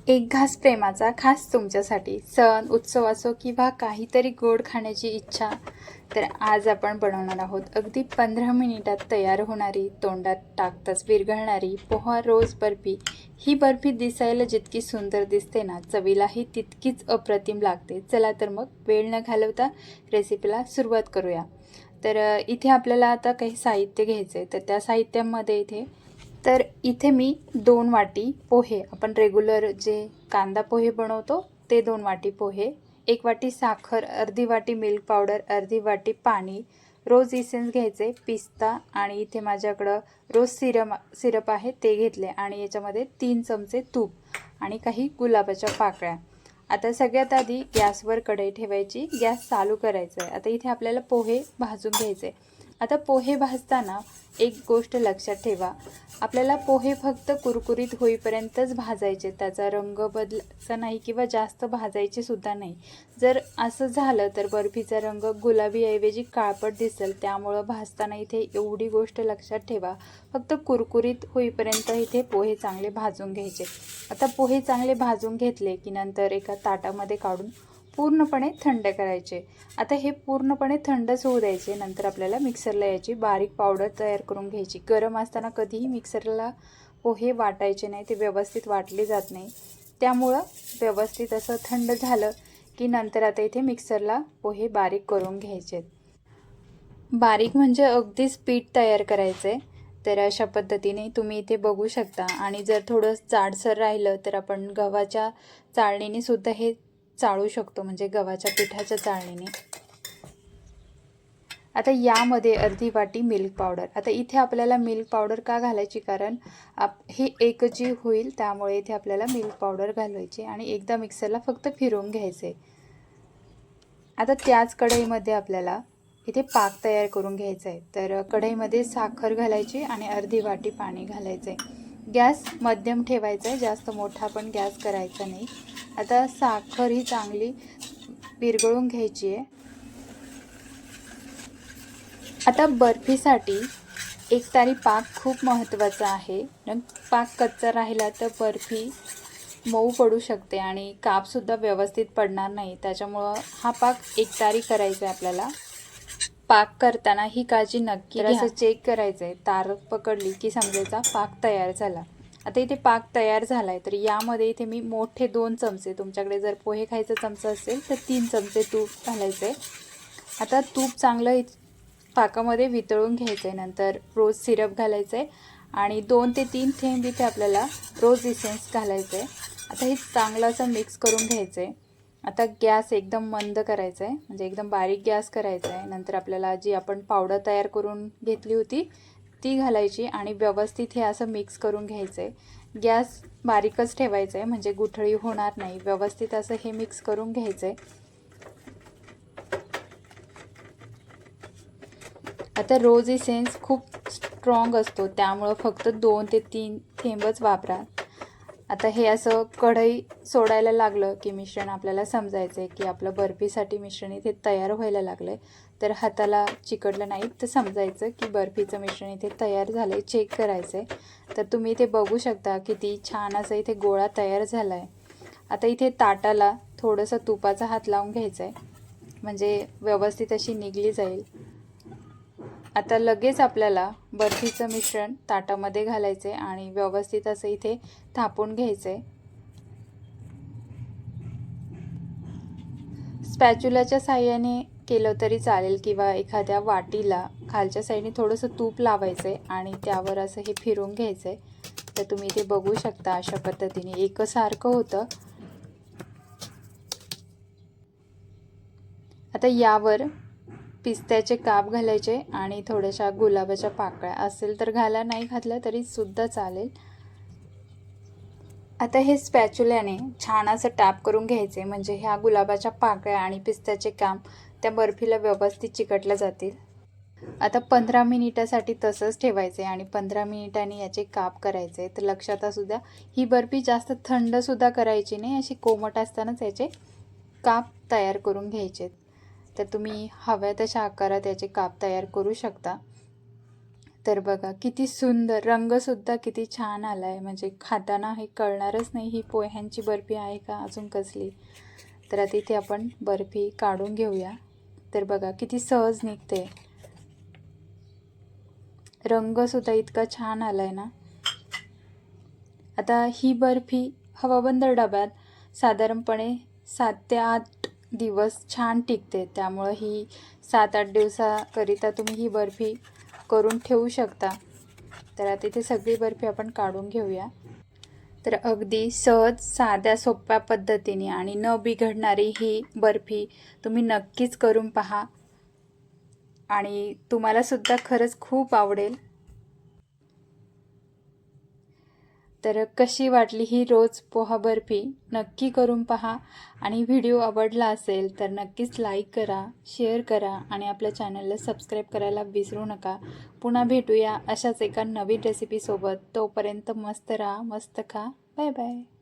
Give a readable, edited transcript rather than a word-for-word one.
एक घास प्रेमाचा खास तुमच्यासाठी. सण उत्सव असो किंवा काहीतरी गोड खाण्याची इच्छा, तर आज आपण बनवणार आहोत अगदी 15 मिनिटात तयार होणारी, तोंडात टाकताच विरघळणारी पोहा रोज बर्फी. ही बर्फी दिसायला जितकी सुंदर दिसते ना, चवीलाही तितकीच अप्रतिम लागते. चला तर मग वेळ न घालवता रेसिपीला सुरुवात करूया. तर इथे आपल्याला आता काही साहित्य घ्यायचं आहे. तर त्या साहित्यामध्ये इथे मी 2 वाटी पोहे, आपण रेग्युलर जे कांदा पोहे बनवतो ते 2 वाटी पोहे, 1 वाटी साखर, अर्धी वाटी मिल्क पावडर, अर्धी वाटी पाणी, रोज इसेन्स घ्यायचे, पिस्ता आणि इथे माझ्याकडं रोज सिरप आहे ते घेतले आणि याच्यामध्ये 3 चमचे तूप आणि काही गुलाबाच्या पाकळ्या. आता सगळ्यात आधी गॅसवर कढई ठेवायची, गॅस चालू करायचा आहे. आता इथे आपल्याला पोहे भाजून घ्यायचे. आता पोहे भाजताना एक गोष्ट लक्षात ठेवा, आपल्याला पोहे फक्त कुरकुरीत होईपर्यंतच भाजायचे, त्याचा रंग बदलायचा नाही किंवा जास्त भाजायचे सुद्धा नाही. जर असं झालं तर बर्फीचा रंग गुलाबीऐवजी काळपट दिसेल. त्यामुळं भाजताना इथे एवढी गोष्ट लक्षात ठेवा, फक्त कुरकुरीत होईपर्यंत इथे पोहे चांगले भाजून घ्यायचे. आता पोहे चांगले भाजून घेतले की नंतर एका ताटामध्ये काढून पूर्णपणे थंड करायचे. आता हे पूर्णपणे थंडच होऊ द्यायचे. नंतर आपल्याला मिक्सरला याची बारीक पावडर तयार करून घ्यायची. गरम असताना कधीही मिक्सरला पोहे वाटायचे नाही, ते व्यवस्थित वाटले जात नाही. त्यामुळं व्यवस्थित असं थंड झालं की नंतर आता इथे मिक्सरला पोहे बारीक करून घ्यायचे. बारीक म्हणजे अगदीच पीठ तयार करायचं आहे. तर अशा पद्धतीने तुम्ही इथे बघू शकता. आणि जर थोडं जाडसर राहिलं तर आपण गव्हाच्या चाळणीने सुद्धा हे चाळू शकतो, म्हणजे गव्हाच्या पिठाच्या चाळणीने. आता यामध्ये अर्धी वाटी मिल्क पावडर. आता इथे आपल्याला मिल्क पावडर का घालायची, कारण ही एकजीव होईल, त्यामुळे इथे आपल्याला मिल्क पावडर घालायची आणि एकदा मिक्सरला फक्त फिरवून घ्यायचे. आता त्याच कढईमध्ये आपल्याला इथे पाक तयार करून घ्यायचा आहे. तर कढईमध्ये साखर घालायची आणि अर्धी वाटी पाणी घालायचं आहे. गॅस मध्यम ठेवायचा आहे, जास्त मोठा पण गॅस करायचा नाही. आता साखर ही चांगली विरघळून घ्यायची आहे. आता बर्फीसाठी एकतारी पाक खूप महत्त्वाचा आहे. पाक कच्चा राहिला तर बर्फी मऊ पडू शकते आणि कापसुद्धा व्यवस्थित पडणार नाही. त्याच्यामुळं हा पाक एकतारी करायचा आहे आपल्याला. पाक करताना ही काळजी नक्की घ्या. असं चेक करायचं आहे, तार पकडली की समजायचा पाक तयार झाला. आता इथे पाक तयार झाला आहे. तर यामध्ये इथे मी मोठे 2 चमचे, तुमच्याकडे जर पोहे खायचा चमचा असेल तर 3 चमचे तूप घालायचे. आता तूप चांगलं पाकामध्ये वितळून घ्यायचं आहे. नंतर रोज सिरप घालायचं आहे आणि 2 ते 3 थेंब इथे आपल्याला रोज इसेन्स घालायचं आहे. आता हे चांगलं असं मिक्स करून घ्यायचं आहे. आता गॅस एकदम मंद करायचा आहे, म्हणजे एकदम बारीक गॅस करायचा आहे. नंतर आपल्याला जी आपण पावडर तयार करून घेतली होती ती घालायची आणि व्यवस्थित हे असं मिक्स करून घ्यायचं आहे. गॅस बारीकच ठेवायचा आहे, म्हणजे गुठळी होणार नाही. व्यवस्थित असं हे मिक्स करून घ्यायचं आहे. आता रोज इसेन्स खूप स्ट्रॉंग असतो, त्यामुळं फक्त 2 ते 3 थेंबच वापरा. आता हे असं कढई सोडायला लागलं की मिश्रण आपल्याला समजायचं आहे की आपलं बर्फीसाठी मिश्रण इथे तयार व्हायला लागलं आहे. तर हाताला चिकटलं नाही तर समजायचं की बर्फीचं मिश्रण इथे तयार झालं आहे. चेक करायचं आहे. तर तुम्ही इथे बघू शकता किती छान असं इथे गोळा तयार झाला आहे. आता इथे ताटाला थोडंसं तुपाचा हात लावून घ्यायचं आहे, म्हणजे व्यवस्थित अशी निघली जाईल. आता लगेच आपल्याला बर्फीचं मिश्रण ताटामध्ये घालायचे आणि व्यवस्थित असं इथे थापून घ्यायचे. स्पॅच्युलाच्या साहाय्याने केलं तरी चालेल किंवा एखाद्या वाटीला खालच्या साईडने थोडंसं तूप लावायचे आणि त्यावर असं हे फिरवून घ्यायचे. तर तुम्ही इथे बघू शकता अशा पद्धतीने एकसारखं होतं. आता यावर पिस्त्याचे काप घालायचे आणि थोड्याशा गुलाबाच्या पाकळ्या असेल तर घाला, नाही घातल्या तरी सुद्धा चालेल. आता हे स्पॅच्युल्याने छान असं टॅप करून घ्यायचे, म्हणजे ह्या गुलाबाच्या पाकळ्या आणि पिस्त्याचे काप त्या बर्फीला व्यवस्थित चिकटल्या जातील. आता 15 मिनिटासाठी तसंच ठेवायचे आणि 15 मिनिटांनी याचे काप करायचे. तर लक्षात असू द्या, ही बर्फी जास्त थंडसुद्धा करायची नाही, अशी कोमट असतानाच याचे काप तयार करून घ्यायचे. तर तुम्ही हव्या तशा आकारात याचे काप तयार करू शकता. तर बघा किती सुंदर, रंगसुद्धा किती छान आला आहे. म्हणजे खाताना हे कळणारच नाही ही पोह्यांची बर्फी आहे का अजून कसली. तर आता इथे आपण बर्फी काढून घेऊया. तर बघा किती सहज निघते. रंगसुद्धा इतका छान आला आहे ना. आता ही बर्फी हवाबंद डब्यात साधारणपणे 7 ते 8 दिवस छान टिकते. त्यामुळं ही 7-8 दिवसाकरिता तुम्ही ही बर्फी करून ठेवू शकता. तर आता इथे सगळी बर्फी आपण काढून घेऊया. तर अगदी सहज, साध्या, सोप्या पद्धतीने आणि न बिघडणारी ही बर्फी तुम्ही नक्कीच करून पहा आणि तुम्हालासुद्धा खरंच खूप आवडेल. तर कशी वाटली ही रोज पोहा बर्फी नक्की करून पहा आणि व्हिडिओ आवडला असेल तर नक्कीच लाईक करा, शेअर करा आणि आपल्या चॅनलला सबस्क्राईब करायला विसरू नका. पुन्हा भेटूया अशाच एका नवीन रेसिपीसोबत. तोपर्यंत मस्त राहा, मस्त खा. Bye bye.